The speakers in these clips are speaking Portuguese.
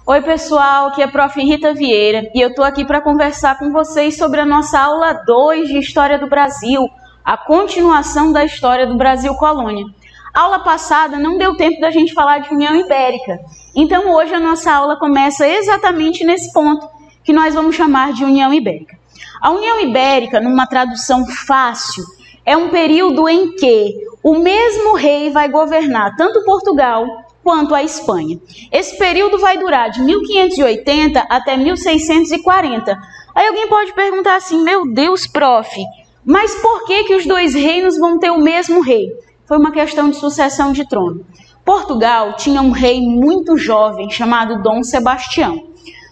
Oi pessoal, aqui é a Prof. Rita Vieira e eu estou aqui para conversar com vocês sobre a nossa aula 2 de História do Brasil, a continuação da História do Brasil Colônia. A aula passada não deu tempo da gente falar de União Ibérica, então hoje a nossa aula começa exatamente nesse ponto, que nós vamos chamar de União Ibérica. A União Ibérica, numa tradução fácil, é um período em que o mesmo rei vai governar tanto Portugal quanto a Espanha. Esse período vai durar de 1580 até 1640. Aí alguém pode perguntar assim, meu Deus, prof, mas por que os dois reinos vão ter o mesmo rei? Foi uma questão de sucessão de trono. Portugal tinha um rei muito jovem chamado Dom Sebastião.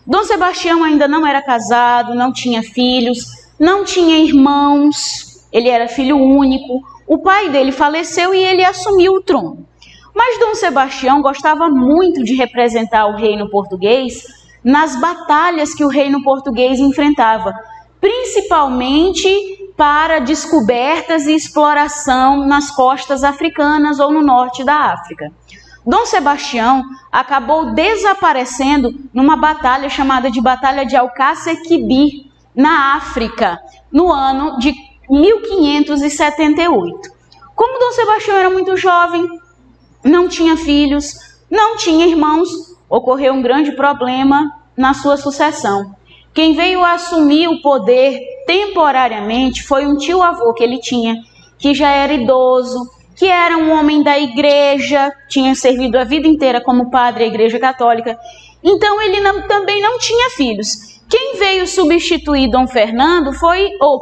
Dom Sebastião ainda não era casado, não tinha filhos, não tinha irmãos, ele era filho único. O pai dele faleceu e ele assumiu o trono. Mas Dom Sebastião gostava muito de representar o reino português nas batalhas que o reino português enfrentava, principalmente para descobertas e exploração nas costas africanas ou no norte da África. Dom Sebastião acabou desaparecendo numa batalha chamada de Batalha de Alcácer Quibir, na África, no ano de 1578. Como Dom Sebastião era muito jovem, não tinha filhos, não tinha irmãos, ocorreu um grande problema na sua sucessão. Quem veio assumir o poder temporariamente foi um tio-avô que ele tinha, que já era idoso, que era um homem da igreja, tinha servido a vida inteira como padre da Igreja Católica. Então ele também não tinha filhos. Quem veio substituir Dom Fernando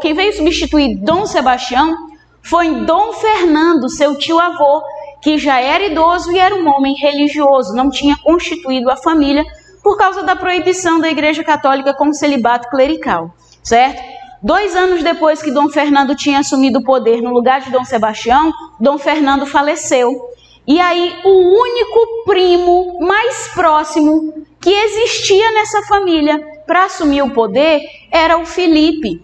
quem veio substituir Dom Sebastião foi Dom Fernando, seu tio-avô, que já era idoso e era um homem religioso, não tinha constituído a família por causa da proibição da Igreja Católica com o celibato clerical, certo? 2 anos depois que Dom Fernando tinha assumido o poder no lugar de Dom Sebastião, Dom Fernando faleceu. E aí o único primo mais próximo que existia nessa família para assumir o poder era o Filipe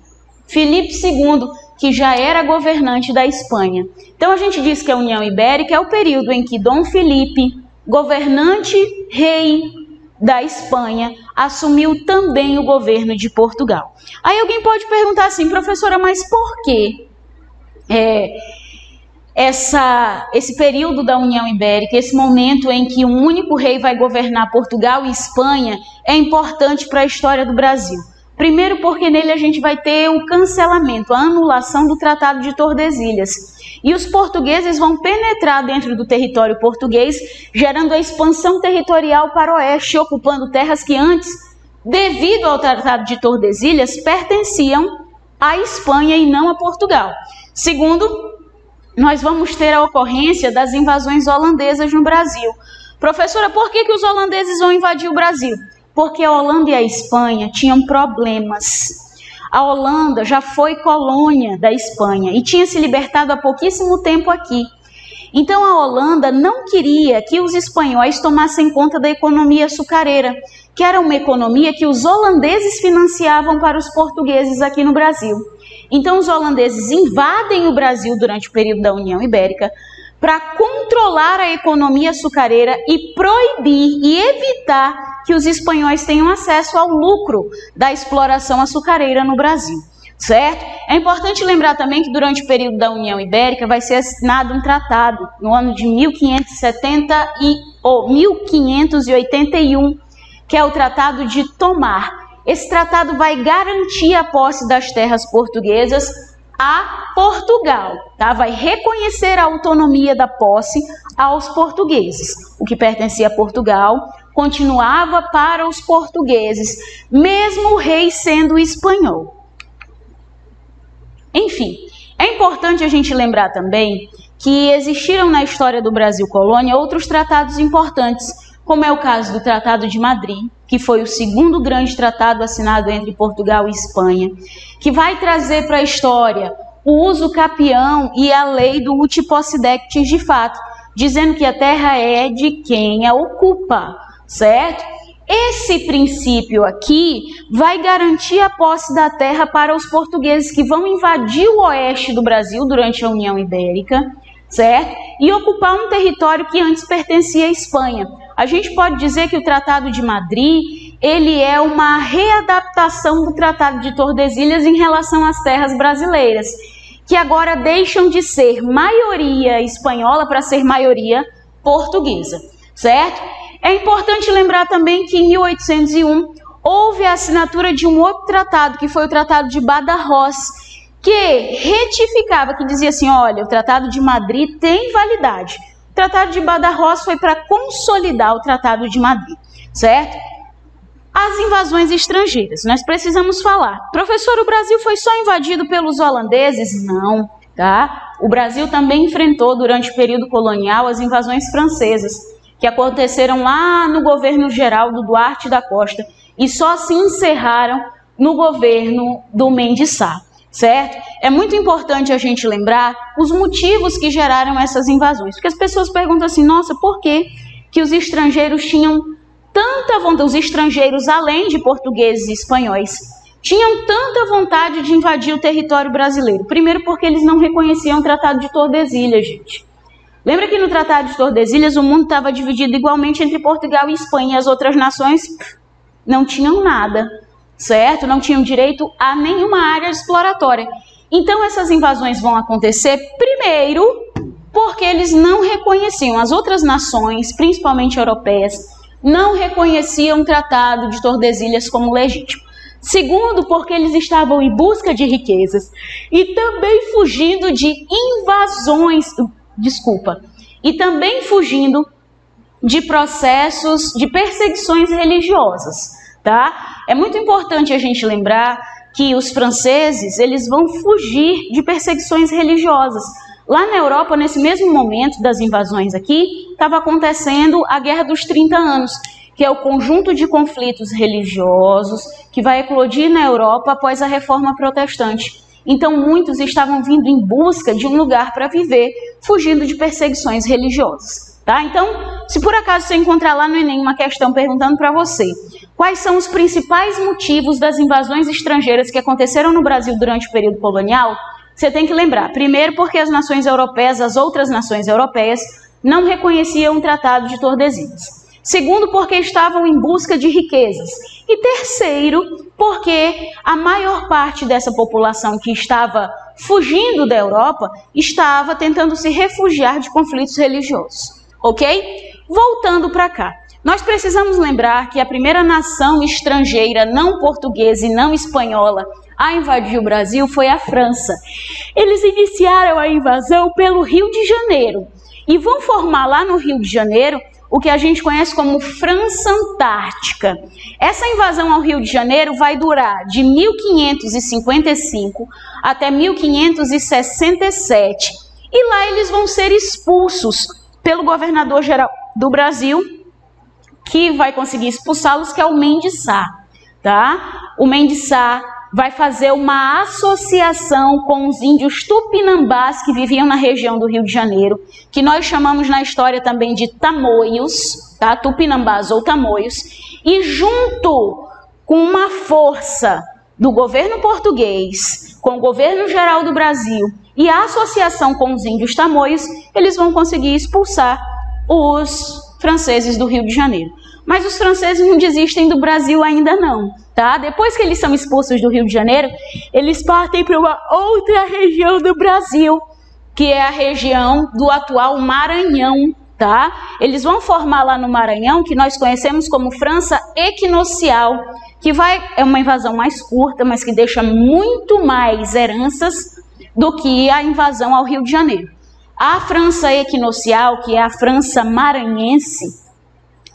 II, que já era governante da Espanha. Então a gente diz que a União Ibérica é o período em que Dom Filipe, governante rei da Espanha, assumiu também o governo de Portugal. Aí alguém pode perguntar assim, professora, mas por que esse período da União Ibérica, esse momento em que um único rei vai governar Portugal e Espanha, é importante para a história do Brasil? Primeiro porque nele a gente vai ter o cancelamento, a anulação do Tratado de Tordesilhas. E os portugueses vão penetrar dentro do território português, gerando a expansão territorial para o oeste, ocupando terras que antes, devido ao Tratado de Tordesilhas, pertenciam à Espanha e não a Portugal. Segundo, nós vamos ter a ocorrência das invasões holandesas no Brasil. Professora, por que os holandeses vão invadir o Brasil? Porque a Holanda e a Espanha tinham problemas. A Holanda já foi colônia da Espanha e tinha se libertado há pouquíssimo tempo aqui. Então a Holanda não queria que os espanhóis tomassem conta da economia açucareira, que era uma economia que os holandeses financiavam para os portugueses aqui no Brasil. Então os holandeses invadem o Brasil durante o período da União Ibérica para controlar a economia açucareira e proibir e evitar que os espanhóis tenham acesso ao lucro da exploração açucareira no Brasil, certo? É importante lembrar também que durante o período da União Ibérica vai ser assinado um tratado no ano de 1581, que é o Tratado de Tomar. Esse tratado vai garantir a posse das terras portuguesas a Portugal, tá? Vai reconhecer a autonomia da posse aos portugueses. O que pertencia a Portugal continuava para os portugueses, mesmo o rei sendo espanhol. Enfim, é importante a gente lembrar também que existiram na história do Brasil Colônia outros tratados importantes, como é o caso do Tratado de Madrid, que foi o segundo grande tratado assinado entre Portugal e Espanha, que vai trazer para a história o uso capião e a lei do uti possidetis de fato, dizendo que a terra é de quem a ocupa, certo? Esse princípio aqui vai garantir a posse da terra para os portugueses que vão invadir o oeste do Brasil durante a União Ibérica, certo? E ocupar um território que antes pertencia à Espanha. a gente pode dizer que o Tratado de Madrid, ele é uma readaptação do Tratado de Tordesilhas em relação às terras brasileiras, que agora deixam de ser maioria espanhola para ser maioria portuguesa, certo? É importante lembrar também que em 1801 houve a assinatura de um outro tratado, que foi o Tratado de Badajoz, que retificava, que dizia assim, olha, o Tratado de Madrid tem validade. O Tratado de Badajoz foi para consolidar o Tratado de Madrid, certo? As invasões estrangeiras, nós precisamos falar. Professor, o Brasil foi só invadido pelos holandeses? Não, tá? O Brasil também enfrentou, durante o período colonial, as invasões francesas, que aconteceram lá no governo geral do Duarte da Costa e só se encerraram no governo do Mendes Sá, certo? É muito importante a gente lembrar os motivos que geraram essas invasões, porque as pessoas perguntam assim, nossa, por que os estrangeiros tinham tanta vontade, os estrangeiros além de portugueses e espanhóis, tinham tanta vontade de invadir o território brasileiro? Primeiro porque eles não reconheciam o Tratado de Tordesilhas, gente. Lembra que no Tratado de Tordesilhas o mundo estava dividido igualmente entre Portugal e Espanha, e as outras nações não tinham nada, certo? Não tinham direito a nenhuma área exploratória. Então essas invasões vão acontecer primeiro porque eles não reconheciam, as outras nações, principalmente europeias, não reconheciam o Tratado de Tordesilhas como legítimo. Segundo, porque eles estavam em busca de riquezas e também fugindo de invasões, e também fugindo de processos de perseguições religiosas, tá? É muito importante a gente lembrar que os franceses, eles vão fugir de perseguições religiosas. Lá na Europa, nesse mesmo momento das invasões aqui, estava acontecendo a Guerra dos 30 Anos, que é o conjunto de conflitos religiosos que vai eclodir na Europa após a Reforma Protestante. Então, muitos estavam vindo em busca de um lugar para viver, fugindo de perseguições religiosas, tá? Então, se por acaso você encontrar lá no Enem uma questão perguntando para você quais são os principais motivos das invasões estrangeiras que aconteceram no Brasil durante o período colonial, você tem que lembrar, primeiro, porque as nações europeias, as outras nações europeias, não reconheciam o Tratado de Tordesilhas. Segundo, porque estavam em busca de riquezas. E terceiro, porque a maior parte dessa população que estava fugindo da Europa estava tentando se refugiar de conflitos religiosos. Ok? Voltando para cá. Nós precisamos lembrar que a primeira nação estrangeira, não portuguesa e não espanhola, a invadir o Brasil foi a França. Eles iniciaram a invasão pelo Rio de Janeiro e vão formar lá no Rio de Janeiro o que a gente conhece como França Antártica. Essa invasão ao Rio de Janeiro vai durar de 1555 até 1567. E lá eles vão ser expulsos pelo governador-geral do Brasil, que vai conseguir expulsá-los, que é o Mendes Sá, tá? O Mendes Sá vai fazer uma associação com os índios tupinambás que viviam na região do Rio de Janeiro, que nós chamamos na história também de tamoios, tá? Tupinambás ou tamoios, e junto com uma força do governo português, com o governo geral do Brasil e a associação com os índios tamoios, eles vão conseguir expulsar os franceses do Rio de Janeiro. Mas os franceses não desistem do Brasil ainda não, tá? Depois que eles são expulsos do Rio de Janeiro, eles partem para uma outra região do Brasil, que é a região do atual Maranhão, tá? Eles vão formar lá no Maranhão, que nós conhecemos como França Equinocial, que é uma invasão mais curta, mas que deixa muito mais heranças do que a invasão ao Rio de Janeiro. A França Equinocial, que é a França maranhense,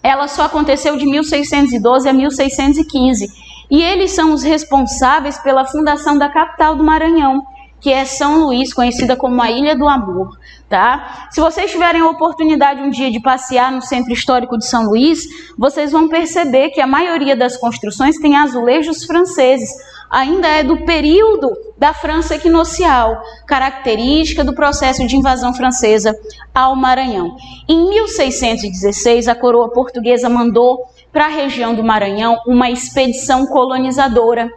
ela só aconteceu de 1612 a 1615. E eles são os responsáveis pela fundação da capital do Maranhão, que é São Luís, conhecida como a Ilha do Amor, tá? Se vocês tiverem a oportunidade um dia de passear no Centro Histórico de São Luís, vocês vão perceber que a maioria das construções tem azulejos franceses. Ainda é do período da França Equinocial, característica do processo de invasão francesa ao Maranhão. Em 1616, a coroa portuguesa mandou para a região do Maranhão uma expedição colonizadora,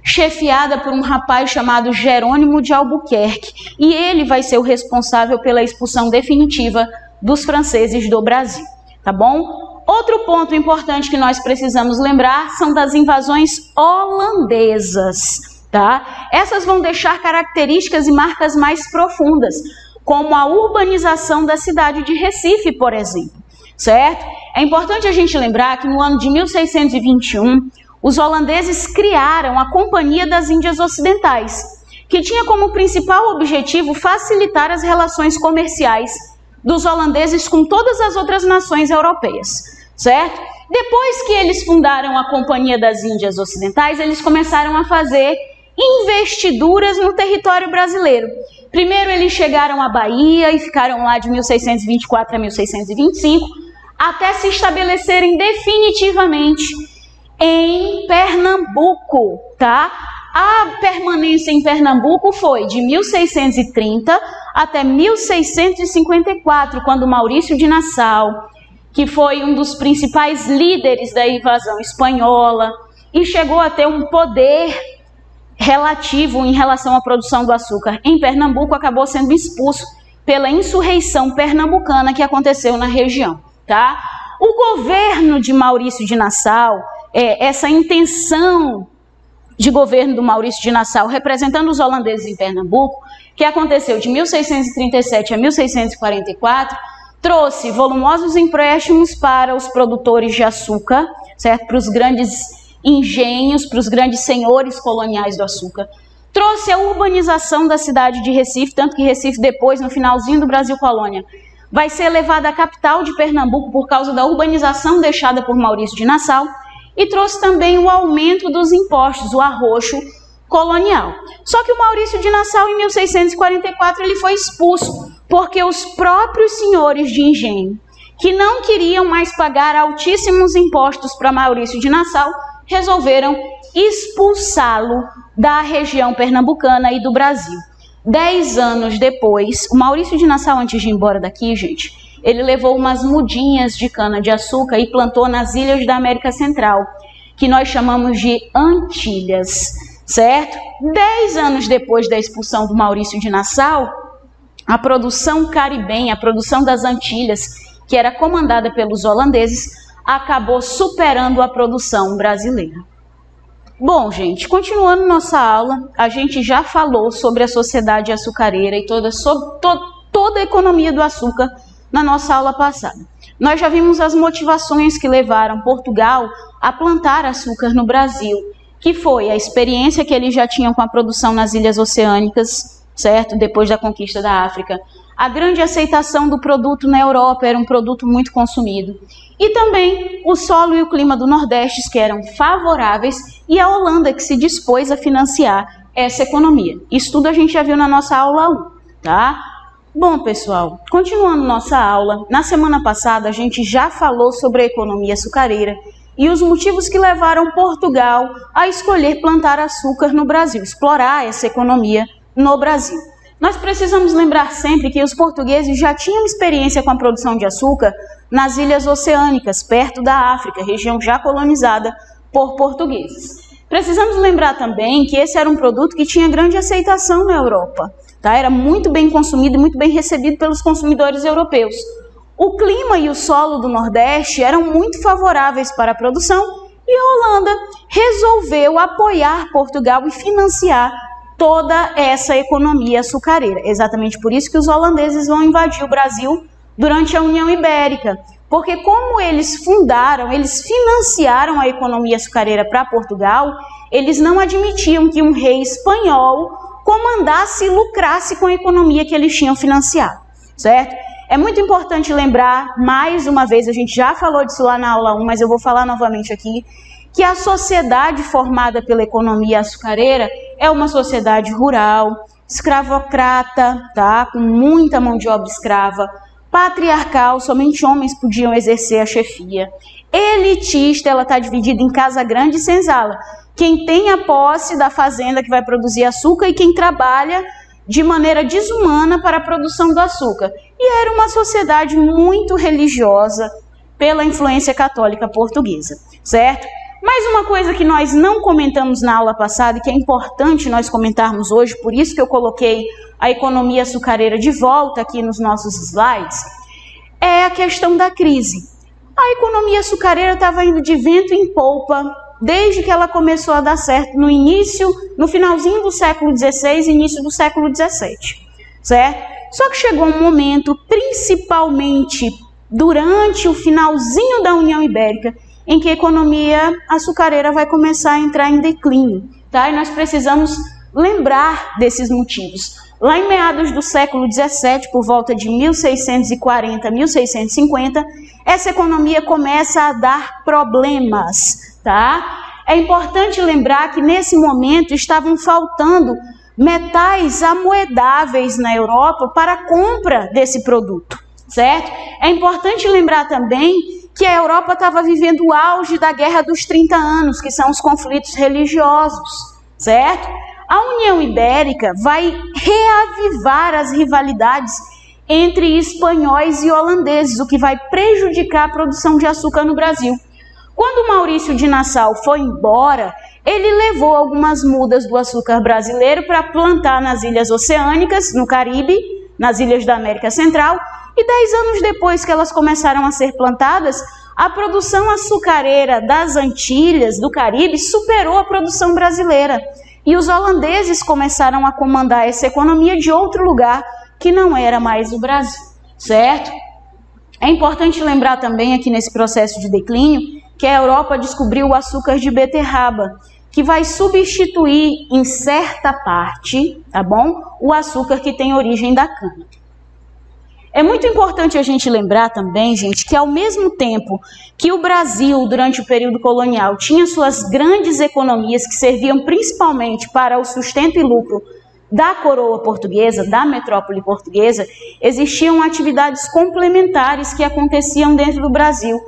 chefiada por um rapaz chamado Jerônimo de Albuquerque, e ele vai ser o responsável pela expulsão definitiva dos franceses do Brasil, tá bom? Outro ponto importante que nós precisamos lembrar são das invasões holandesas, tá? Essas vão deixar características e marcas mais profundas, como a urbanização da cidade de Recife, por exemplo, certo? É importante a gente lembrar que no ano de 1621, os holandeses criaram a Companhia das Índias Ocidentais, que tinha como principal objetivo facilitar as relações comerciais dos holandeses com todas as outras nações europeias, certo? Depois que eles fundaram a Companhia das Índias Ocidentais, eles começaram a fazer investiduras no território brasileiro. Primeiro eles chegaram à Bahia e ficaram lá de 1624 a 1625, até se estabelecerem definitivamente em Pernambuco, tá? A permanência em Pernambuco foi de 1630 até 1654, quando Maurício de Nassau, que foi um dos principais líderes da invasão espanhola e chegou a ter um poder relativo em relação à produção do açúcar em Pernambuco, acabou sendo expulso pela insurreição pernambucana que aconteceu na região, tá? O governo de Maurício de Nassau, essa intenção de governo do Maurício de Nassau representando os holandeses em Pernambuco, que aconteceu de 1637 a 1644, trouxe volumosos empréstimos para os produtores de açúcar, certo? Para os grandes engenhos, para os grandes senhores coloniais do açúcar. Trouxe a urbanização da cidade de Recife, tanto que Recife depois, no finalzinho do Brasil Colônia, vai ser elevada à capital de Pernambuco por causa da urbanização deixada por Maurício de Nassau, e trouxe também o aumento dos impostos, o arroxo colonial. Só que o Maurício de Nassau, em 1644, ele foi expulso, porque os próprios senhores de engenho, que não queriam mais pagar altíssimos impostos para Maurício de Nassau, resolveram expulsá-lo da região pernambucana e do Brasil. 10 anos depois, o Maurício de Nassau, antes de ir embora daqui, gente, ele levou umas mudinhas de cana-de-açúcar e plantou nas ilhas da América Central, que nós chamamos de Antilhas, certo? 10 anos depois da expulsão do Maurício de Nassau, a produção caribenha, a produção das Antilhas, que era comandada pelos holandeses, acabou superando a produção brasileira. Bom, gente, continuando nossa aula, a gente já falou sobre a sociedade açucareira e toda a economia do açúcar na nossa aula passada. Nós já vimos as motivações que levaram Portugal a plantar açúcar no Brasil, que foi a experiência que eles já tinham com a produção nas ilhas oceânicas, certo? Depois da conquista da África. A grande aceitação do produto na Europa, era um produto muito consumido. E também o solo e o clima do Nordeste, que eram favoráveis, e a Holanda, que se dispôs a financiar essa economia. Isso tudo a gente já viu na nossa aula 1, tá? Bom, pessoal, continuando nossa aula, na semana passada a gente já falou sobre a economia açucareira e os motivos que levaram Portugal a escolher plantar açúcar no Brasil, explorar essa economia no Brasil. Nós precisamos lembrar sempre que os portugueses já tinham experiência com a produção de açúcar nas ilhas oceânicas, perto da África, região já colonizada por portugueses. Precisamos lembrar também que esse era um produto que tinha grande aceitação na Europa, tá? Era muito bem consumido e muito bem recebido pelos consumidores europeus. O clima e o solo do Nordeste eram muito favoráveis para a produção e a Holanda resolveu apoiar Portugal e financiar toda essa economia açucareira. Exatamente por isso que os holandeses vão invadir o Brasil durante a União Ibérica, porque como eles fundaram, eles financiaram a economia açucareira para Portugal, eles não admitiam que um rei espanhol comandasse e lucrasse com a economia que eles tinham financiado, certo? É muito importante lembrar, mais uma vez, a gente já falou disso lá na aula 1, mas eu vou falar novamente aqui, que a sociedade formada pela economia açucareira é uma sociedade rural, escravocrata, tá? Com muita mão de obra escrava, patriarcal, somente homens podiam exercer a chefia, elitista, ela está dividida em casa grande e senzala, quem tem a posse da fazenda que vai produzir açúcar e quem trabalha de maneira desumana para a produção do açúcar. E era uma sociedade muito religiosa pela influência católica portuguesa, certo? Mais uma coisa que nós não comentamos na aula passada e que é importante nós comentarmos hoje, por isso que eu coloquei a economia açucareira de volta aqui nos nossos slides, é a questão da crise. A economia açucareira estava indo de vento em polpa desde que ela começou a dar certo no finalzinho do século XVI e início do século XVII, certo? Só que chegou um momento, principalmente durante o finalzinho da União Ibérica, em que a economia açucareira vai começar a entrar em declínio, tá? E nós precisamos lembrar desses motivos. Lá em meados do século XVII, por volta de 1640, 1650, essa economia começa a dar problemas, tá? É importante lembrar que nesse momento estavam faltando metais amoedáveis na Europa para a compra desse produto, certo? É importante lembrar também que a Europa estava vivendo o auge da Guerra dos 30 anos, que são os conflitos religiosos, certo? A União Ibérica vai reavivar as rivalidades entre espanhóis e holandeses, o que vai prejudicar a produção de açúcar no Brasil. Quando Maurício de Nassau foi embora, ele levou algumas mudas do açúcar brasileiro para plantar nas ilhas oceânicas, no Caribe, nas ilhas da América Central, e 10 anos depois que elas começaram a ser plantadas, a produção açucareira das Antilhas, do Caribe, superou a produção brasileira. E os holandeses começaram a comandar essa economia de outro lugar que não era mais o Brasil, certo? É importante lembrar também aqui nesse processo de declínio que a Europa descobriu o açúcar de beterraba, que vai substituir em certa parte, tá bom? O açúcar que tem origem da cana. É muito importante a gente lembrar também, gente, que ao mesmo tempo que o Brasil, durante o período colonial, tinha suas grandes economias que serviam principalmente para o sustento e lucro da coroa portuguesa, da metrópole portuguesa, existiam atividades complementares que aconteciam dentro do Brasil,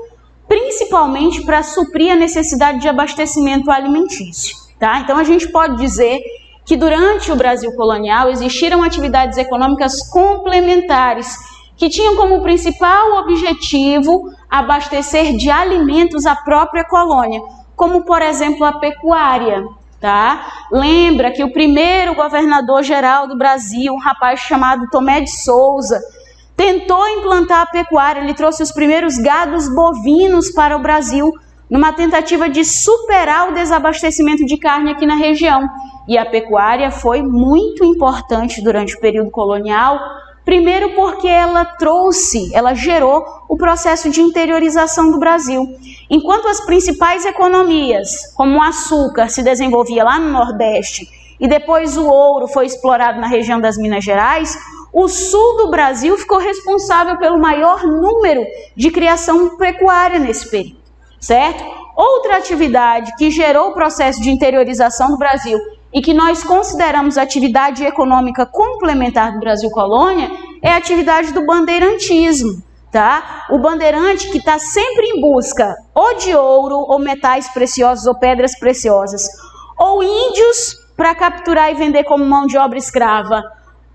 principalmente para suprir a necessidade de abastecimento alimentício, tá? Então a gente pode dizer que durante o Brasil colonial existiram atividades econômicas complementares que tinham como principal objetivo abastecer de alimentos a própria colônia, como por exemplo a pecuária, tá? Lembra que o primeiro governador-geral do Brasil, um rapaz chamado Tomé de Souza, tentou implantar a pecuária. Ele trouxe os primeiros gados bovinos para o Brasil, numa tentativa de superar o desabastecimento de carne aqui na região. E a pecuária foi muito importante durante o período colonial, primeiro porque ela gerou o processo de interiorização do Brasil. Enquanto as principais economias, como o açúcar, se desenvolvia lá no Nordeste e depois o ouro foi explorado na região das Minas Gerais, o sul do Brasil ficou responsável pelo maior número de criação pecuária nesse período, certo? Outra atividade que gerou o processo de interiorização do Brasil e que nós consideramos atividade econômica complementar do Brasil colônia é a atividade do bandeirantismo, tá? O bandeirante que está sempre em busca ou de ouro, ou metais preciosos, ou pedras preciosas, ou índios para capturar e vender como mão de obra escrava,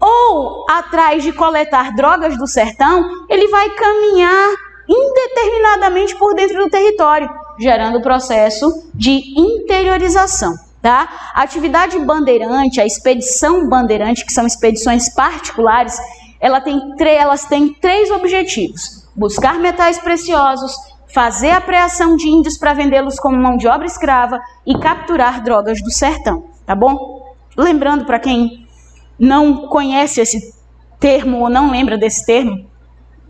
ou atrás de coletar drogas do sertão, ele vai caminhar indeterminadamente por dentro do território, gerando o processo de interiorização, tá? A atividade bandeirante, a expedição bandeirante, que são expedições particulares, elas têm 3 objetivos: buscar metais preciosos, fazer apreação de índios para vendê-los como mão de obra escrava e capturar drogas do sertão, tá bom? Lembrando, para quem não conhece esse termo ou não lembra desse termo,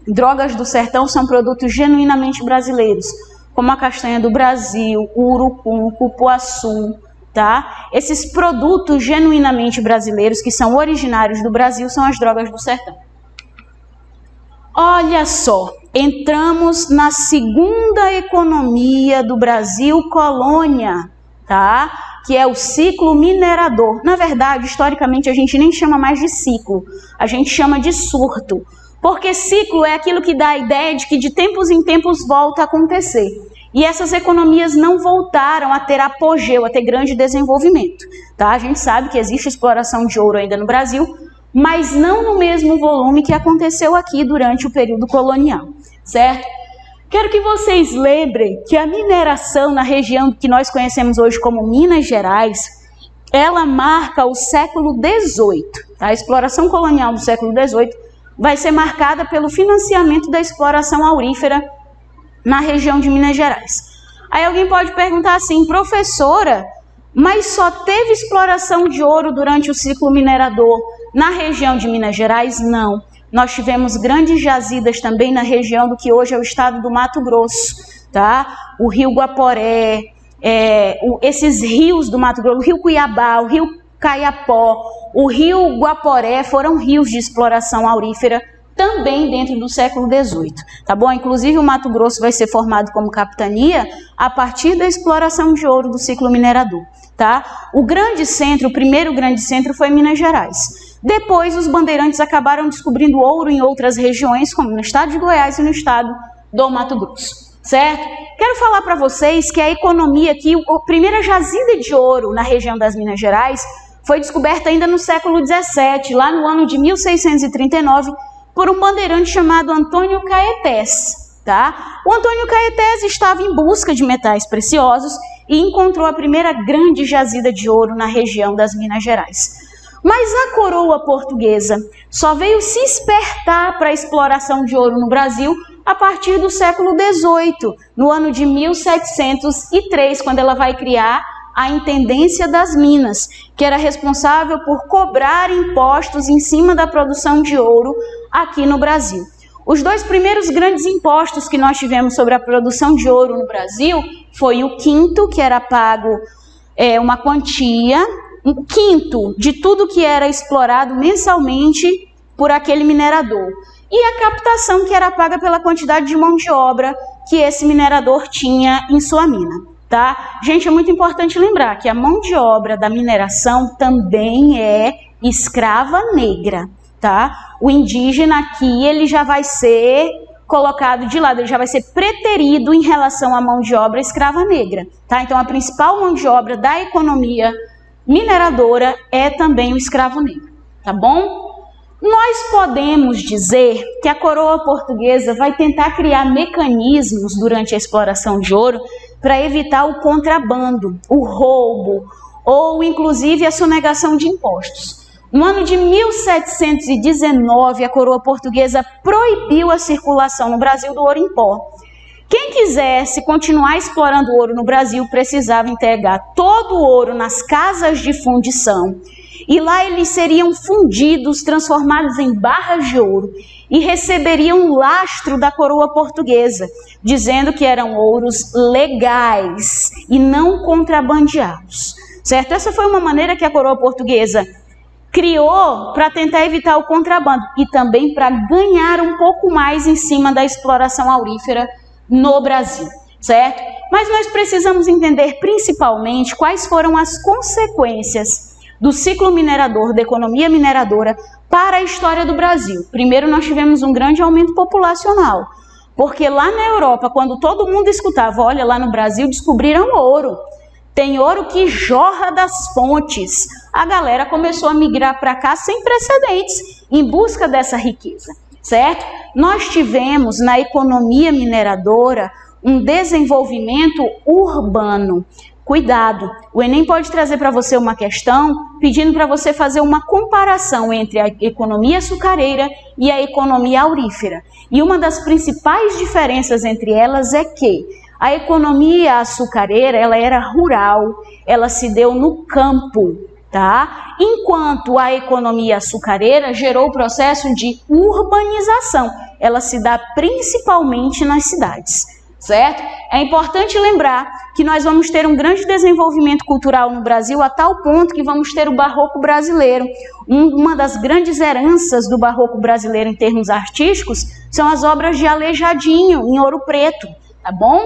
drogas do sertão são produtos genuinamente brasileiros, como a castanha do Brasil, o urucum, o cupuaçu, tá? Esses produtos genuinamente brasileiros, que são originários do Brasil, são as drogas do sertão. Olha só, entramos na segunda economia do Brasil colônia, tá? Que é o ciclo minerador. Na verdade, historicamente, a gente nem chama mais de ciclo, a gente chama de surto. Porque ciclo é aquilo que dá a ideia de que de tempos em tempos volta a acontecer. E essas economias não voltaram a ter apogeu, a ter grande desenvolvimento, tá? A gente sabe que existe exploração de ouro ainda no Brasil, mas não no mesmo volume que aconteceu aqui durante o período colonial, certo? Quero que vocês lembrem que a mineração na região que nós conhecemos hoje como Minas Gerais, ela marca o século XVIII. Tá? A exploração colonial do século XVIII vai ser marcada pelo financiamento da exploração aurífera na região de Minas Gerais. Aí alguém pode perguntar assim, professora, mas só teve exploração de ouro durante o ciclo minerador na região de Minas Gerais? Não. Nós tivemos grandes jazidas também na região do que hoje é o estado do Mato Grosso, tá? O rio Guaporé, esses rios do Mato Grosso, o rio Cuiabá, o rio Caiapó, o rio Guaporé foram rios de exploração aurífera também dentro do século XVIII, tá bom? Inclusive o Mato Grosso vai ser formado como capitania a partir da exploração de ouro do ciclo minerador, tá? O grande centro, o primeiro grande centro foi Minas Gerais. Depois os bandeirantes acabaram descobrindo ouro em outras regiões, como no estado de Goiás e no estado do Mato Grosso, certo? Quero falar para vocês que a economia aqui, a primeira jazida de ouro na região das Minas Gerais foi descoberta ainda no século XVII, lá no ano de 1639, por um bandeirante chamado Antônio Caetés, tá? O Antônio Caetés estava em busca de metais preciosos e encontrou a primeira grande jazida de ouro na região das Minas Gerais. Mas a coroa portuguesa só veio se espertar para a exploração de ouro no Brasil a partir do século XVIII, no ano de 1703, quando ela vai criar a Intendência das Minas, que era responsável por cobrar impostos em cima da produção de ouro aqui no Brasil. Os dois primeiros grandes impostos que nós tivemos sobre a produção de ouro no Brasil foi o quinto, que era pago uma quantia, um quinto de tudo que era explorado mensalmente por aquele minerador, e a captação, que era paga pela quantidade de mão de obra que esse minerador tinha em sua mina. Tá? Gente, é muito importante lembrar que a mão de obra da mineração também é escrava negra, tá? O indígena aqui, ele já vai ser colocado de lado, ele já vai ser preterido em relação à mão de obra escrava negra, tá? Então, a principal mão de obra da economia mineradora é também o escravo negro, tá bom? Nós podemos dizer que a coroa portuguesa vai tentar criar mecanismos durante a exploração de ouro para evitar o contrabando, o roubo ou inclusive a sonegação de impostos. No ano de 1719, a coroa portuguesa proibiu a circulação no Brasil do ouro em pó. Quem quisesse continuar explorando ouro no Brasil precisava entregar todo o ouro nas casas de fundição. E lá eles seriam fundidos, transformados em barras de ouro e receberiam um lastro da coroa portuguesa, dizendo que eram ouros legais e não contrabandeados, certo? Essa foi uma maneira que a coroa portuguesa criou para tentar evitar o contrabando e também para ganhar um pouco mais em cima da exploração aurífera no Brasil, certo? Mas nós precisamos entender principalmente quais foram as consequências do ciclo minerador, da economia mineradora, para a história do Brasil. Primeiro, nós tivemos um grande aumento populacional, porque lá na Europa, quando todo mundo escutava, olha, lá no Brasil descobriram ouro, tem ouro que jorra das fontes, a galera começou a migrar para cá sem precedentes, em busca dessa riqueza, certo? Nós tivemos na economia mineradora um desenvolvimento urbano. Cuidado, o Enem pode trazer para você uma questão pedindo para você fazer uma comparação entre a economia açucareira e a economia aurífera. E uma das principais diferenças entre elas é que a economia açucareira, ela era rural, ela se deu no campo, tá? Enquanto a economia açucareira gerou o processo de urbanização, ela se dá principalmente nas cidades. Certo? É importante lembrar que nós vamos ter um grande desenvolvimento cultural no Brasil a tal ponto que vamos ter o barroco brasileiro. Uma das grandes heranças do barroco brasileiro em termos artísticos são as obras de Aleijadinho, em Ouro Preto, tá bom?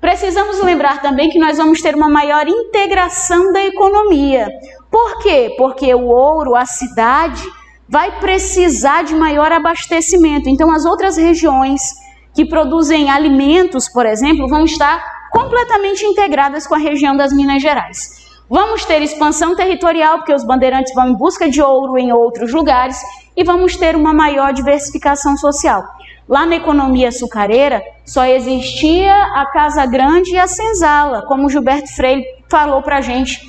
Precisamos lembrar também que nós vamos ter uma maior integração da economia. Por quê? Porque o ouro, a cidade, vai precisar de maior abastecimento. Então, as outras regiões que produzem alimentos, por exemplo, vão estar completamente integradas com a região das Minas Gerais. Vamos ter expansão territorial, porque os bandeirantes vão em busca de ouro em outros lugares, e vamos ter uma maior diversificação social. Lá na economia açucareira, só existia a Casa Grande e a Senzala, como o Gilberto Freire falou para a gente,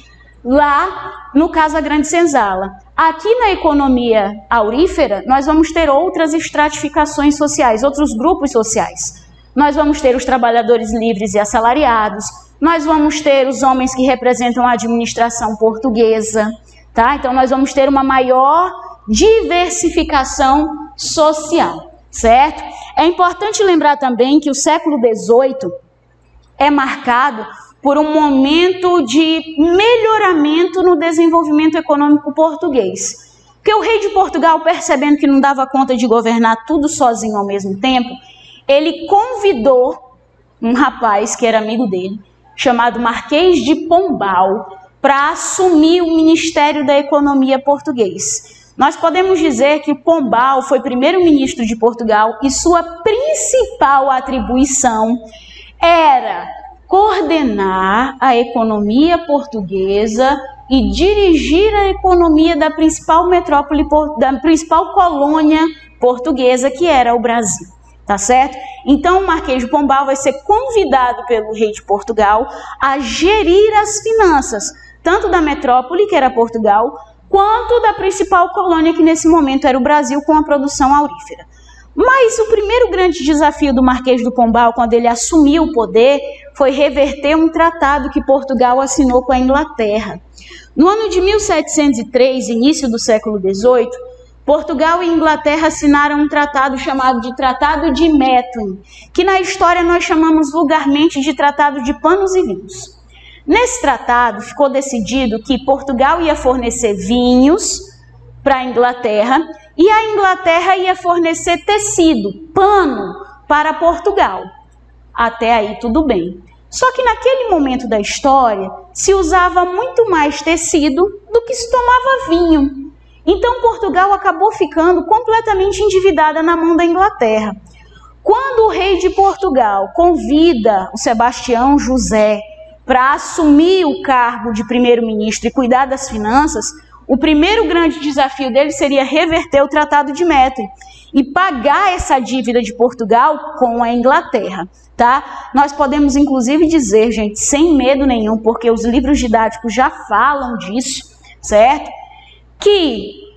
lá no Casa Grande Senzala. Aqui na economia aurífera, nós vamos ter outras estratificações sociais, outros grupos sociais. nós vamos ter os trabalhadores livres e assalariados, nós vamos ter os homens que representam a administração portuguesa, tá? Então nós vamos ter uma maior diversificação social, certo? É importante lembrar também que o século XVIII é marcado por um momento de melhoramento no desenvolvimento econômico português. Porque o rei de Portugal, percebendo que não dava conta de governar tudo sozinho ao mesmo tempo, ele convidou um rapaz que era amigo dele, chamado Marquês de Pombal, para assumir o Ministério da Economia português. Nós podemos dizer que Pombal foi primeiro-ministro de Portugal e sua principal atribuição era coordenar a economia portuguesa e dirigir a economia da principal metrópole, da principal colônia portuguesa, que era o Brasil. Tá certo? Então o Marquês de Pombal vai ser convidado pelo rei de Portugal a gerir as finanças, tanto da metrópole, que era Portugal, quanto da principal colônia, que nesse momento era o Brasil, com a produção aurífera. Mas o primeiro grande desafio do Marquês de Pombal, quando ele assumiu o poder, foi reverter um tratado que Portugal assinou com a Inglaterra. No ano de 1703, início do século XVIII, Portugal e Inglaterra assinaram um tratado chamado de Tratado de Methuen, que na história nós chamamos vulgarmente de Tratado de Panos e Vinhos. Nesse tratado ficou decidido que Portugal ia fornecer vinhos para a Inglaterra e a Inglaterra ia fornecer tecido, pano, para Portugal. Até aí tudo bem. Só que naquele momento da história se usava muito mais tecido do que se tomava vinho. Então Portugal acabou ficando completamente endividada na mão da Inglaterra. Quando o rei de Portugal convida o Sebastião José para assumir o cargo de primeiro-ministro e cuidar das finanças, o primeiro grande desafio dele seria reverter o Tratado de Methuen e pagar essa dívida de Portugal com a Inglaterra, tá? Nós podemos inclusive dizer, gente, sem medo nenhum, porque os livros didáticos já falam disso, certo? Que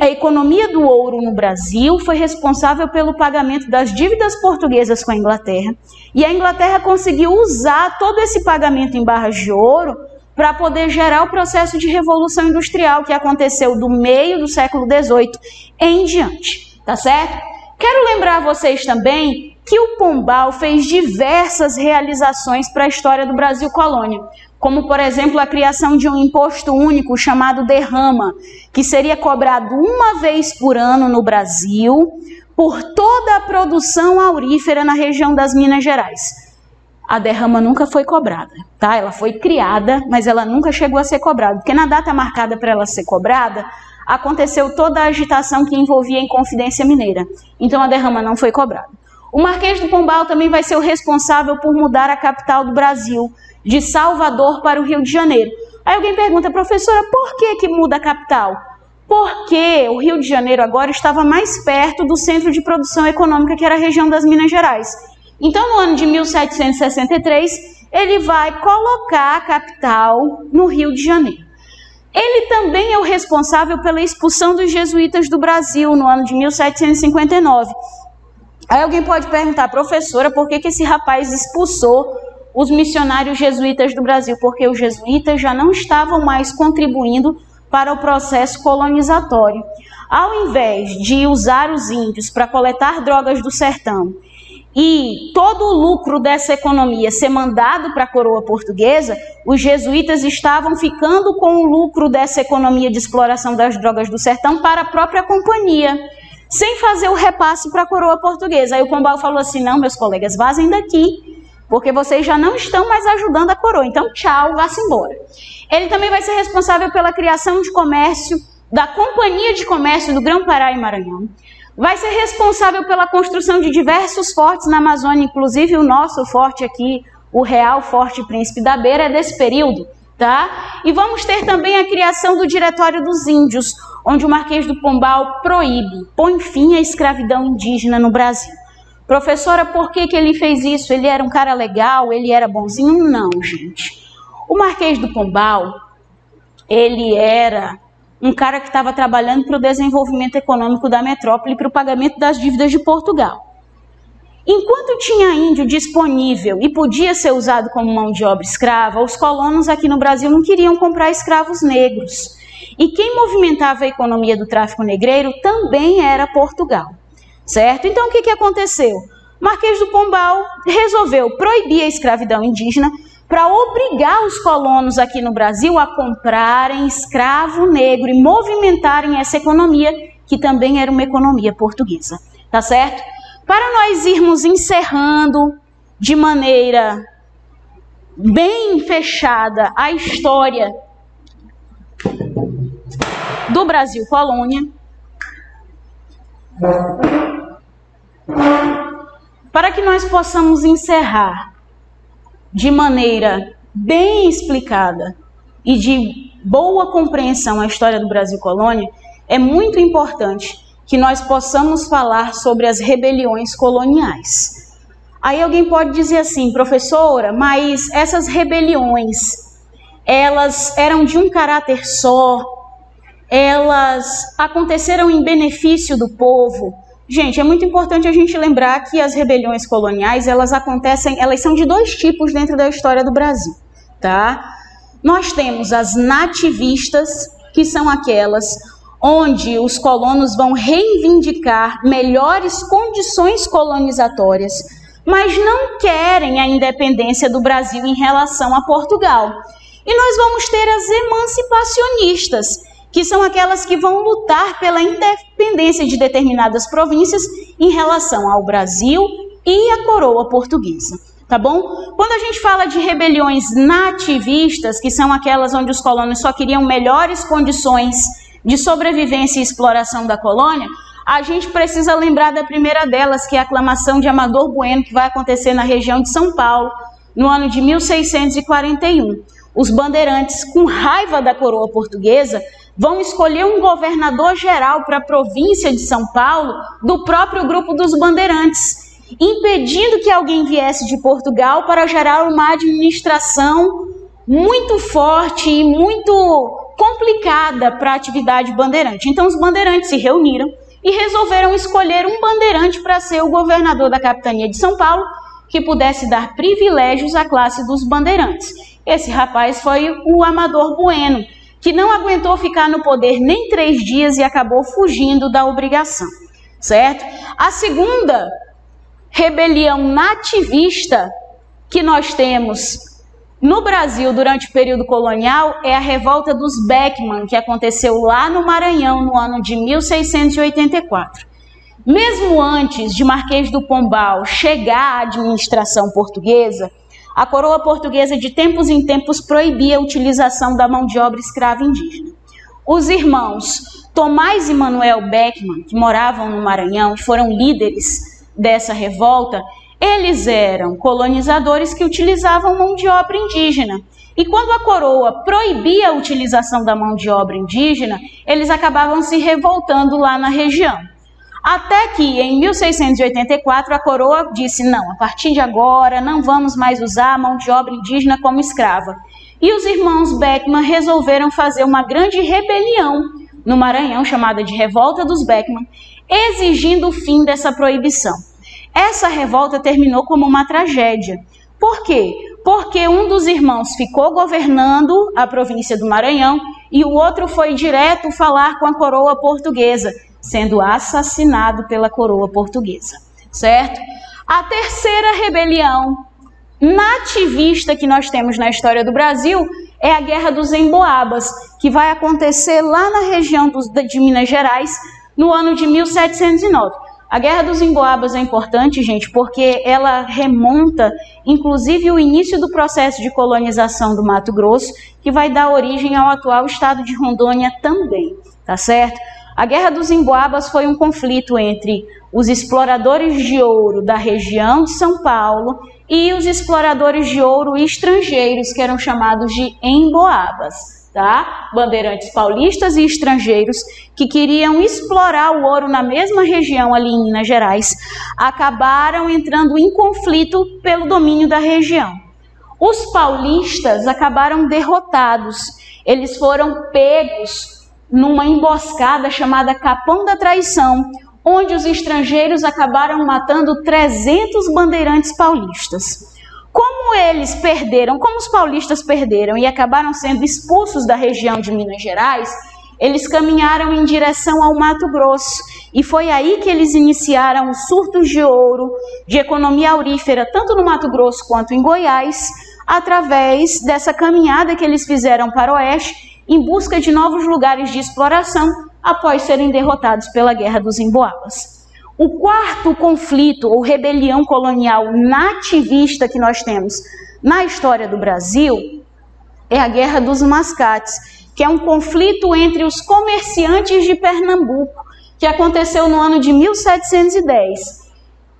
a economia do ouro no Brasil foi responsável pelo pagamento das dívidas portuguesas com a Inglaterra, e a Inglaterra conseguiu usar todo esse pagamento em barras de ouro para poder gerar o processo de revolução industrial que aconteceu do meio do século XVIII em diante, tá certo? Quero lembrar vocês também que o Pombal fez diversas realizações para a história do Brasil colônia, como, por exemplo, a criação de um imposto único chamado derrama, que seria cobrado uma vez por ano no Brasil por toda a produção aurífera na região das Minas Gerais. A derrama nunca foi cobrada, tá? Ela foi criada, mas ela nunca chegou a ser cobrada, porque na data marcada para ela ser cobrada, aconteceu toda a agitação que envolvia a Inconfidência Mineira. Então a derrama não foi cobrada. O Marquês de Pombal também vai ser o responsável por mudar a capital do Brasil, de Salvador para o Rio de Janeiro. Aí alguém pergunta, professora, por que muda a capital? Porque o Rio de Janeiro agora estava mais perto do centro de produção econômica, que era a região das Minas Gerais. Então, no ano de 1763, ele vai colocar a capital no Rio de Janeiro. Ele também é o responsável pela expulsão dos jesuítas do Brasil, no ano de 1759. Aí alguém pode perguntar, professora, por que esse rapaz expulsou os missionários jesuítas do Brasil? Porque os jesuítas já não estavam mais contribuindo para o processo colonizatório. Ao invés de usar os índios para coletar drogas do sertão e todo o lucro dessa economia ser mandado para a coroa portuguesa, os jesuítas estavam ficando com o lucro dessa economia de exploração das drogas do sertão para a própria companhia, sem fazer o repasse para a coroa portuguesa. Aí o Pombal falou assim, não, meus colegas, vazem daqui, porque vocês já não estão mais ajudando a coroa, então tchau, vá-se embora. Ele também vai ser responsável pela criação de comércio, da Companhia de Comércio do Grão-Pará e Maranhão. Vai ser responsável pela construção de diversos fortes na Amazônia, inclusive o nosso forte aqui, o Real Forte Príncipe da Beira, é desse período, tá? E vamos ter também a criação do Diretório dos Índios, onde o Marquês do Pombal põe fim à escravidão indígena no Brasil. Professora, por que ele fez isso? Ele era um cara legal? Ele era bonzinho? Não, gente. O Marquês do Pombal, ele era um cara que estava trabalhando para o desenvolvimento econômico da metrópole e para o pagamento das dívidas de Portugal. Enquanto tinha índio disponível e podia ser usado como mão de obra escrava, os colonos aqui no Brasil não queriam comprar escravos negros. E quem movimentava a economia do tráfico negreiro também era Portugal, certo? Então o que aconteceu? Marquês do Pombal resolveu proibir a escravidão indígena para obrigar os colonos aqui no Brasil a comprarem escravo negro e movimentarem essa economia, que também era uma economia portuguesa, tá certo? Para nós irmos encerrando de maneira bem fechada a história do Brasil colônia, para que nós possamos encerrar de maneira bem explicada e de boa compreensão a história do Brasil colônia, é muito importante que nós possamos falar sobre as rebeliões coloniais. Aí alguém pode dizer assim, professora, mas essas rebeliões, elas eram de um caráter só, elas aconteceram em benefício do povo. Gente, é muito importante a gente lembrar que as rebeliões coloniais, elas são de dois tipos dentro da história do Brasil, tá? Nós temos as nativistas, que são aquelas onde os colonos vão reivindicar melhores condições colonizatórias, mas não querem a independência do Brasil em relação a Portugal. E nós vamos ter as emancipacionistas, que são aquelas que vão lutar pela independência de determinadas províncias em relação ao Brasil e à coroa portuguesa, tá bom? Quando a gente fala de rebeliões nativistas, que são aquelas onde os colonos só queriam melhores condições de sobrevivência e exploração da colônia, a gente precisa lembrar da primeira delas, que é a aclamação de Amador Bueno, que vai acontecer na região de São Paulo, no ano de 1641. Os bandeirantes, com raiva da coroa portuguesa, vão escolher um governador geral para a província de São Paulo do próprio grupo dos bandeirantes, impedindo que alguém viesse de Portugal para gerar uma administração muito forte e muito complicada para a atividade bandeirante. Então os bandeirantes se reuniram e resolveram escolher um bandeirante para ser o governador da capitania de São Paulo, que pudesse dar privilégios à classe dos bandeirantes. Esse rapaz foi o Amador Bueno, que não aguentou ficar no poder nem 3 dias e acabou fugindo da obrigação, certo? A segunda rebelião nativista que nós temos no Brasil durante o período colonial é a revolta dos Beckman, que aconteceu lá no Maranhão no ano de 1684. Mesmo antes de Marquês do Pombal chegar à administração portuguesa, a coroa portuguesa de tempos em tempos proibia a utilização da mão de obra escrava indígena. Os irmãos Tomás e Manuel Beckman, que moravam no Maranhão e foram líderes dessa revolta, eles eram colonizadores que utilizavam mão de obra indígena. E quando a coroa proibia a utilização da mão de obra indígena, eles acabavam se revoltando lá na região. Até que, em 1684, a coroa disse, não, a partir de agora não vamos mais usar a mão de obra indígena como escrava. E os irmãos Beckman resolveram fazer uma grande rebelião no Maranhão, chamada de Revolta dos Beckman, exigindo o fim dessa proibição. Essa revolta terminou como uma tragédia. Por quê? Porque um dos irmãos ficou governando a província do Maranhão e o outro foi direto falar com a coroa portuguesa, sendo assassinado pela coroa portuguesa, certo? A terceira rebelião nativista que nós temos na história do Brasil é a Guerra dos Emboabas, que vai acontecer lá na região de Minas Gerais no ano de 1709. A Guerra dos Emboabas é importante, gente, porque ela remonta, inclusive, o início do processo de colonização do Mato Grosso, que vai dar origem ao atual estado de Rondônia também, tá certo? A Guerra dos Emboabas foi um conflito entre os exploradores de ouro da região de São Paulo e os exploradores de ouro estrangeiros, que eram chamados de emboabas. Tá? Bandeirantes paulistas e estrangeiros que queriam explorar o ouro na mesma região ali em Minas Gerais, acabaram entrando em conflito pelo domínio da região. Os paulistas acabaram derrotados, eles foram pegos numa emboscada chamada Capão da Traição, onde os estrangeiros acabaram matando 300 bandeirantes paulistas. Como eles perderam, como os paulistas perderam e acabaram sendo expulsos da região de Minas Gerais, eles caminharam em direção ao Mato Grosso. E foi aí que eles iniciaram os surtos de ouro, de economia aurífera, tanto no Mato Grosso quanto em Goiás, através dessa caminhada que eles fizeram para o oeste, em busca de novos lugares de exploração, após serem derrotados pela Guerra dos Emboabas. O quarto conflito ou rebelião colonial nativista que nós temos na história do Brasil é a Guerra dos Mascates, que é um conflito entre os comerciantes de Pernambuco, que aconteceu no ano de 1710.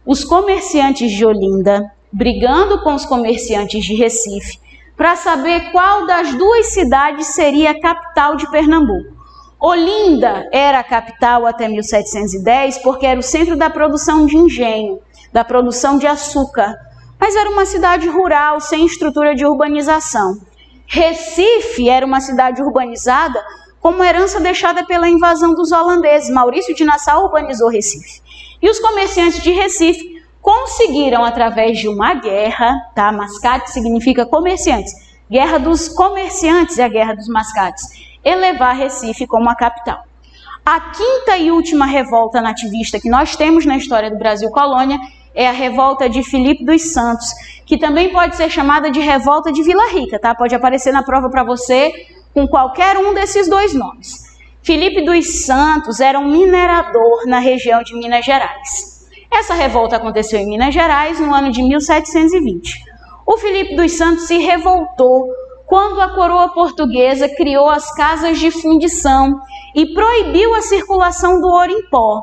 Os comerciantes de Olinda brigando com os comerciantes de Recife para saber qual das duas cidades seria a capital de Pernambuco. Olinda era a capital até 1710 porque era o centro da produção de engenho, da produção de açúcar, mas era uma cidade rural sem estrutura de urbanização. Recife era uma cidade urbanizada como herança deixada pela invasão dos holandeses. Maurício de Nassau urbanizou Recife. E os comerciantes de Recife conseguiram, através de uma guerra, tá? Mascate significa comerciantes. Guerra dos comerciantes é a Guerra dos Mascates. Elevar Recife como a capital. A quinta e última revolta nativista que nós temos na história do Brasil colônia é a revolta de Filipe dos Santos, que também pode ser chamada de revolta de Vila Rica, tá? Pode aparecer na prova para você com qualquer um desses dois nomes. Filipe dos Santos era um minerador na região de Minas Gerais. Essa revolta aconteceu em Minas Gerais no ano de 1720. O Filipe dos Santos se revoltou quando a coroa portuguesa criou as casas de fundição e proibiu a circulação do ouro em pó.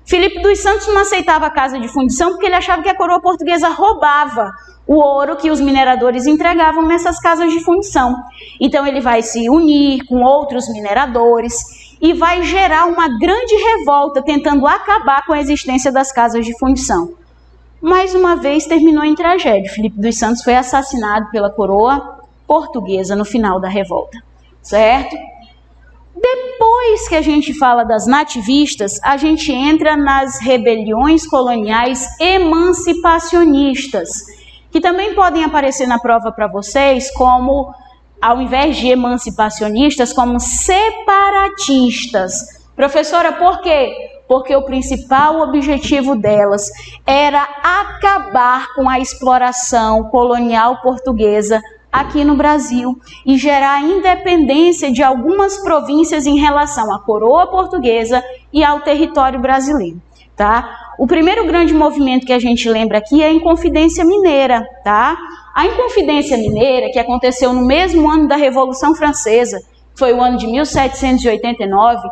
Filipe dos Santos não aceitava a casa de fundição porque ele achava que a coroa portuguesa roubava o ouro que os mineradores entregavam nessas casas de fundição. Então ele vai se unir com outros mineradores e vai gerar uma grande revolta tentando acabar com a existência das casas de fundição. Mais uma vez terminou em tragédia. Filipe dos Santos foi assassinado pela coroa portuguesa no final da revolta, certo? Depois que a gente fala das nativistas, a gente entra nas rebeliões coloniais emancipacionistas, que também podem aparecer na prova para vocês como, ao invés de emancipacionistas, como separatistas. Professora, por quê? Porque o principal objetivo delas era acabar com a exploração colonial portuguesa aqui no Brasil e gerar a independência de algumas províncias em relação à coroa portuguesa e ao território brasileiro, tá? O primeiro grande movimento que a gente lembra aqui é a Inconfidência Mineira, tá? A Inconfidência Mineira, que aconteceu no mesmo ano da Revolução Francesa, foi o ano de 1789,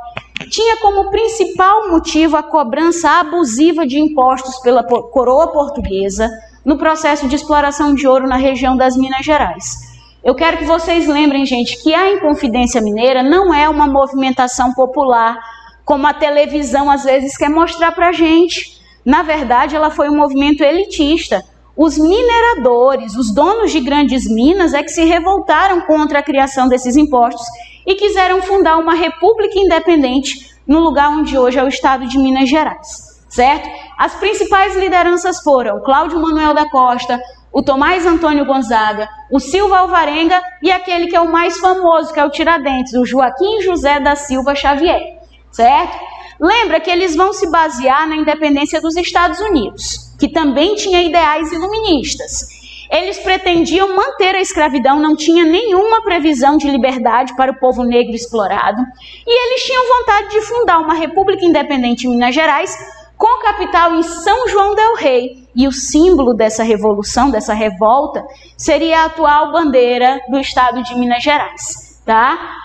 tinha como principal motivo a cobrança abusiva de impostos pela coroa portuguesa no processo de exploração de ouro na região das Minas Gerais. Eu quero que vocês lembrem, gente, que a Inconfidência Mineira não é uma movimentação popular, como a televisão às vezes quer mostrar pra gente. Na verdade, ela foi um movimento elitista. Os mineradores, os donos de grandes minas, é que se revoltaram contra a criação desses impostos e quiseram fundar uma república independente no lugar onde hoje é o estado de Minas Gerais. Certo? As principais lideranças foram Cláudio Manuel da Costa, o Tomás Antônio Gonzaga, o Silva Alvarenga e aquele que é o mais famoso, que é o Tiradentes, o Joaquim José da Silva Xavier. Certo? Lembra que eles vão se basear na independência dos Estados Unidos, que também tinha ideais iluministas. Eles pretendiam manter a escravidão, não tinha nenhuma previsão de liberdade para o povo negro explorado, e eles tinham vontade de fundar uma república independente em Minas Gerais, com capital em São João del Rei. E o símbolo dessa revolução, dessa revolta, seria a atual bandeira do estado de Minas Gerais, tá?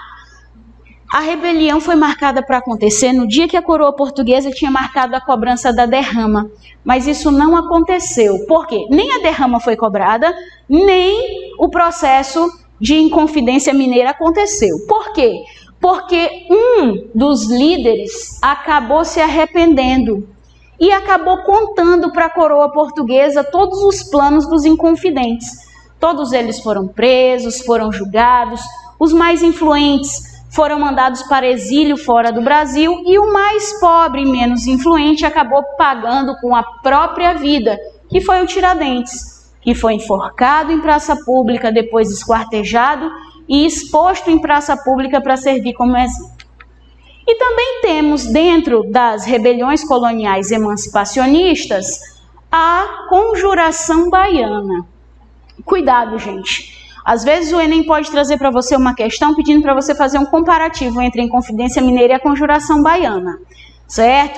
A rebelião foi marcada para acontecer no dia que a coroa portuguesa tinha marcado a cobrança da derrama, mas isso não aconteceu. Por quê? Nem a derrama foi cobrada, nem o processo de Inconfidência Mineira aconteceu. Por quê? Porque um dos líderes acabou se arrependendo e acabou contando para a coroa portuguesa todos os planos dos inconfidentes. Todos eles foram presos, foram julgados. Os mais influentes foram mandados para exílio fora do Brasil e o mais pobre e menos influente acabou pagando com a própria vida, que foi o Tiradentes, que foi enforcado em praça pública, depois esquartejado e exposto em praça pública para servir como exemplo. E também temos, dentro das rebeliões coloniais emancipacionistas, a Conjuração Baiana. Cuidado, gente. Às vezes o Enem pode trazer para você uma questão pedindo para você fazer um comparativo entre a Inconfidência Mineira e a Conjuração Baiana, certo?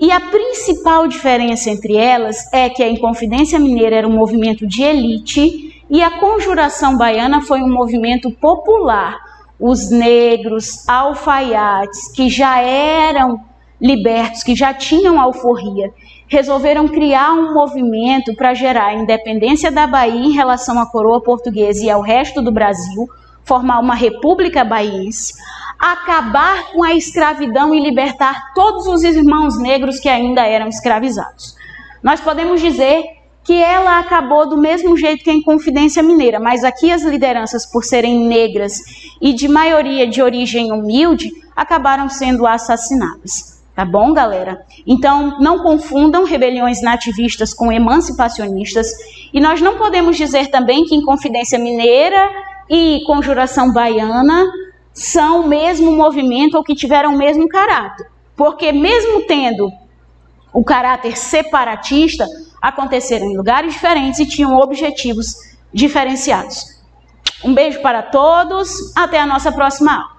E a principal diferença entre elas é que a Inconfidência Mineira era um movimento de elite e a Conjuração Baiana foi um movimento popular. Os negros, alfaiates, que já eram libertos, que já tinham alforria, resolveram criar um movimento para gerar a independência da Bahia em relação à coroa portuguesa e ao resto do Brasil, formar uma república baiense, acabar com a escravidão e libertar todos os irmãos negros que ainda eram escravizados. Nós podemos dizer que ela acabou do mesmo jeito que a Inconfidência Mineira, mas aqui as lideranças, por serem negras e de maioria de origem humilde, acabaram sendo assassinadas. Tá bom, galera? Então, não confundam rebeliões nativistas com emancipacionistas. E nós não podemos dizer também que Inconfidência Mineira e Conjuração Baiana são o mesmo movimento ou que tiveram o mesmo caráter. Porque mesmo tendo o caráter separatista, aconteceram em lugares diferentes e tinham objetivos diferenciados. Um beijo para todos. Até a nossa próxima aula.